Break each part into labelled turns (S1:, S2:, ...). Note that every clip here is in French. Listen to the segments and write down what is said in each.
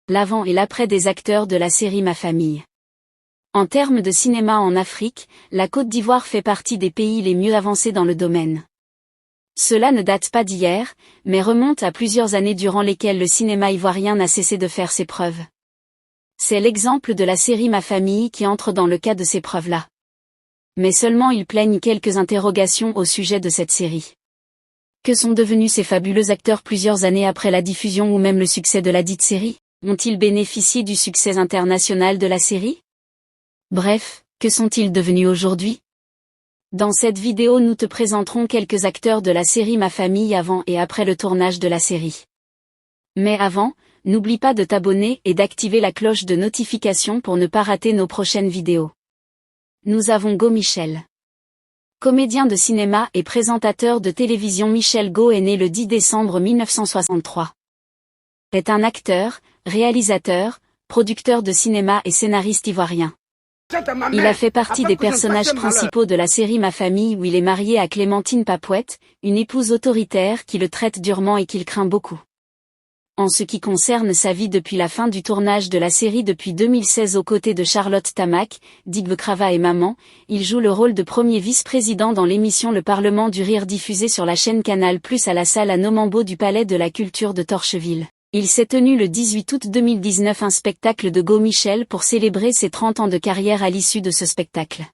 S1: L'avant et l'après des acteurs de la série Ma Famille. En termes de cinéma en Afrique, la Côte d'Ivoire fait partie des pays les mieux avancés dans le domaine. Cela ne date pas d'hier, mais remonte à plusieurs années durant lesquelles le cinéma ivoirien n'a cessé de faire ses preuves. C'est l'exemple de la série Ma Famille qui entre dans le cas de ces preuves-là. Mais seulement il plaigne quelques interrogations au sujet de cette série. Que sont devenus ces fabuleux acteurs plusieurs années après la diffusion ou même le succès de la dite série? Ont-ils bénéficié du succès international de la série? Bref, que sont-ils devenus aujourd'hui? Dans cette vidéo nous te présenterons quelques acteurs de la série Ma Famille avant et après le tournage de la série. Mais avant, n'oublie pas de t'abonner et d'activer la cloche de notification pour ne pas rater nos prochaines vidéos. Nous avons Go Michel. Comédien de cinéma et présentateur de télévision, Michel Go est né le 10 décembre 1963. Est un acteur, réalisateur, producteur de cinéma et scénariste ivoirien. Il a fait partie des personnages principaux de la série Ma Famille où il est marié à Clémentine Papouette, une épouse autoritaire qui le traite durement et qu'il craint beaucoup. En ce qui concerne sa vie depuis la fin du tournage de la série depuis 2016 aux côtés de Charlotte Tamac, Digbe Crava et Maman, il joue le rôle de premier vice-président dans l'émission Le Parlement du Rire diffusée sur la chaîne Canal+ à la salle à Nomambo du Palais de la Culture de Torcheville. Il s'est tenu le 18 août 2019 un spectacle de Go Michel pour célébrer ses 30 ans de carrière à l'issue de ce spectacle.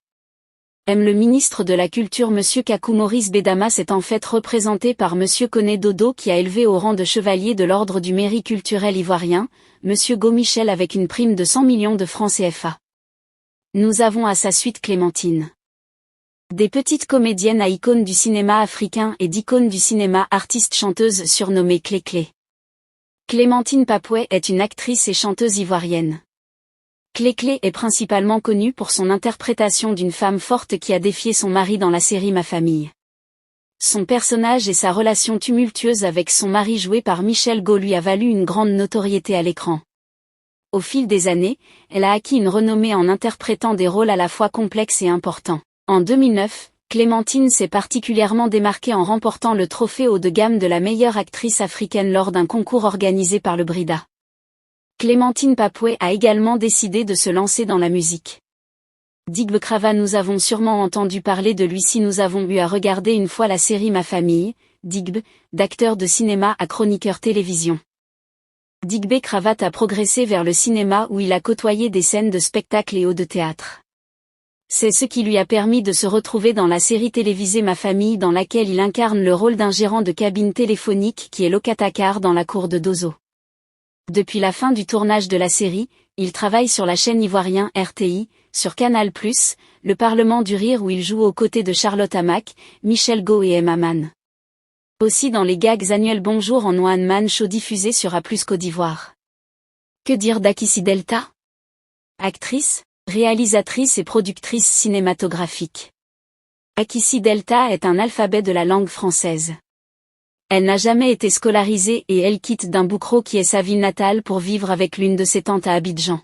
S1: Le ministre de la Culture Monsieur Kakou Maurice Bedama s'est en fait représenté par Monsieur Koné Dodo qui a élevé au rang de chevalier de l'ordre du mérite culturel ivoirien, Monsieur Go Michel avec une prime de 100 millions de francs CFA. Nous avons à sa suite Clémentine. Des petites comédiennes à icônes du cinéma africain et d'icônes du cinéma artiste-chanteuse surnommée Clé-Clé. Clémentine Papouet est une actrice et chanteuse ivoirienne. Clé-Clé est principalement connue pour son interprétation d'une femme forte qui a défié son mari dans la série Ma Famille. Son personnage et sa relation tumultueuse avec son mari joué par Michel Go lui a valu une grande notoriété à l'écran. Au fil des années, elle a acquis une renommée en interprétant des rôles à la fois complexes et importants. En 2009, Clémentine s'est particulièrement démarquée en remportant le trophée haut de gamme de la meilleure actrice africaine lors d'un concours organisé par le Brida. Clémentine Papouet a également décidé de se lancer dans la musique. Digbe Crava, nous avons sûrement entendu parler de lui si nous avons eu à regarder une fois la série Ma Famille, Digbe, d'acteur de cinéma à chroniqueur télévision. Digbe Crava a progressé vers le cinéma où il a côtoyé des scènes de spectacle et de théâtre. C'est ce qui lui a permis de se retrouver dans la série télévisée Ma Famille dans laquelle il incarne le rôle d'un gérant de cabine téléphonique qui est locataire dans la cour de Dozo. Depuis la fin du tournage de la série, il travaille sur la chaîne ivoirienne RTI, sur Canal+, le Parlement du Rire où il joue aux côtés de Charlotte Tamac, Michel Go et Emma Man. Aussi dans les gags annuels Bonjour en One Man Show diffusé sur A+ Côte d'Ivoire. Que dire d'Akissi Delta? Actrice, réalisatrice et productrice cinématographique. Akissi Delta est un alphabet de la langue française. Elle n'a jamais été scolarisée et elle quitte Dimboukro qui est sa ville natale pour vivre avec l'une de ses tantes à Abidjan.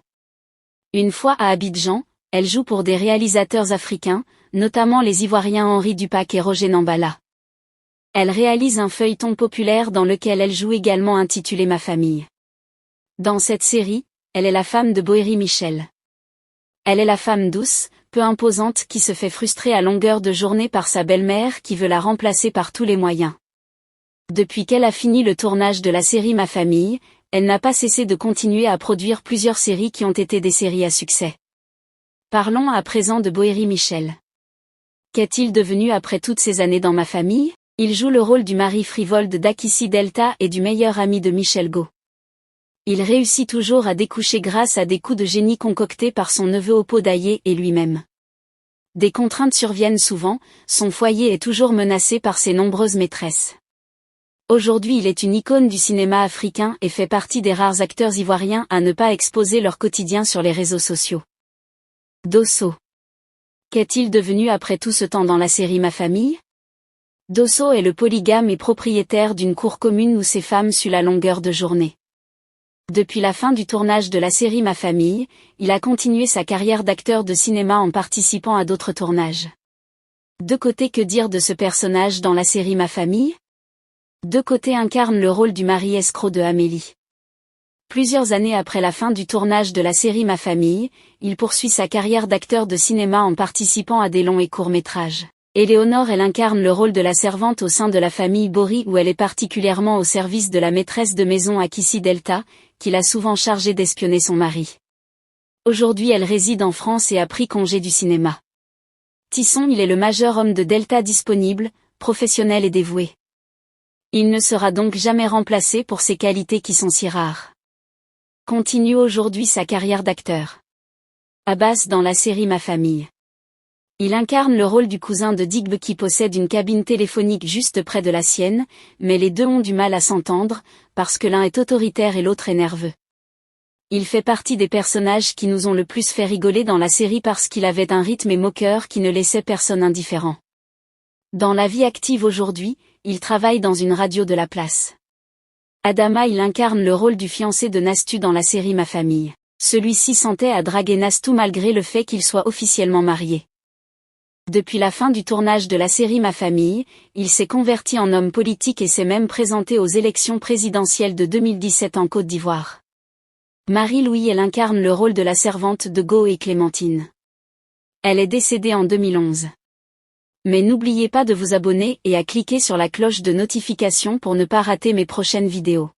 S1: Une fois à Abidjan, elle joue pour des réalisateurs africains, notamment les Ivoiriens Henri Dupac et Roger Nambala. Elle réalise un feuilleton populaire dans lequel elle joue également intitulé Ma Famille. Dans cette série, elle est la femme de Boéry Michel. Elle est la femme douce, peu imposante qui se fait frustrer à longueur de journée par sa belle-mère qui veut la remplacer par tous les moyens. Depuis qu'elle a fini le tournage de la série Ma Famille, elle n'a pas cessé de continuer à produire plusieurs séries qui ont été des séries à succès. Parlons à présent de Boéry Michel. Qu'est-il devenu après toutes ces années dans Ma Famille? Il joue le rôle du mari frivole d'Akissi Delta et du meilleur ami de Michel Go. Il réussit toujours à découcher grâce à des coups de génie concoctés par son neveu Opodaye et lui-même. Des contraintes surviennent souvent, son foyer est toujours menacé par ses nombreuses maîtresses. Aujourd'hui il est une icône du cinéma africain et fait partie des rares acteurs ivoiriens à ne pas exposer leur quotidien sur les réseaux sociaux. Dosso. Qu'est-il devenu après tout ce temps dans la série Ma Famille? Dosso est le polygame et propriétaire d'une cour commune où ses femmes suent la longueur de journée. Depuis la fin du tournage de la série Ma Famille, il a continué sa carrière d'acteur de cinéma en participant à d'autres tournages. De côté, que dire de ce personnage dans la série Ma Famille? De côté incarne le rôle du mari escroc de Amélie. Plusieurs années après la fin du tournage de la série Ma Famille, il poursuit sa carrière d'acteur de cinéma en participant à des longs et courts métrages. Éléonore, elle incarne le rôle de la servante au sein de la famille Bory, où elle est particulièrement au service de la maîtresse de maison Akissi Delta, qui l'a souvent chargée d'espionner son mari. Aujourd'hui elle réside en France et a pris congé du cinéma. Tisson, il est le majeur homme de Delta disponible, professionnel et dévoué. Il ne sera donc jamais remplacé pour ses qualités qui sont si rares. Continue aujourd'hui sa carrière d'acteur. Abbas dans la série Ma Famille. Il incarne le rôle du cousin de Digbe qui possède une cabine téléphonique juste près de la sienne, mais les deux ont du mal à s'entendre, parce que l'un est autoritaire et l'autre est nerveux. Il fait partie des personnages qui nous ont le plus fait rigoler dans la série parce qu'il avait un rythme et moqueur qui ne laissait personne indifférent. Dans la vie active aujourd'hui, il travaille dans une radio de la place. Adama, il incarne le rôle du fiancé de Nastu dans la série Ma Famille. Celui-ci s'entête à draguer Nastu malgré le fait qu'il soit officiellement marié. Depuis la fin du tournage de la série Ma Famille, il s'est converti en homme politique et s'est même présenté aux élections présidentielles de 2017 en Côte d'Ivoire. Marie-Louis, elle incarne le rôle de la servante de Go et Clémentine. Elle est décédée en 2011. Mais n'oubliez pas de vous abonner et à cliquer sur la cloche de notification pour ne pas rater mes prochaines vidéos.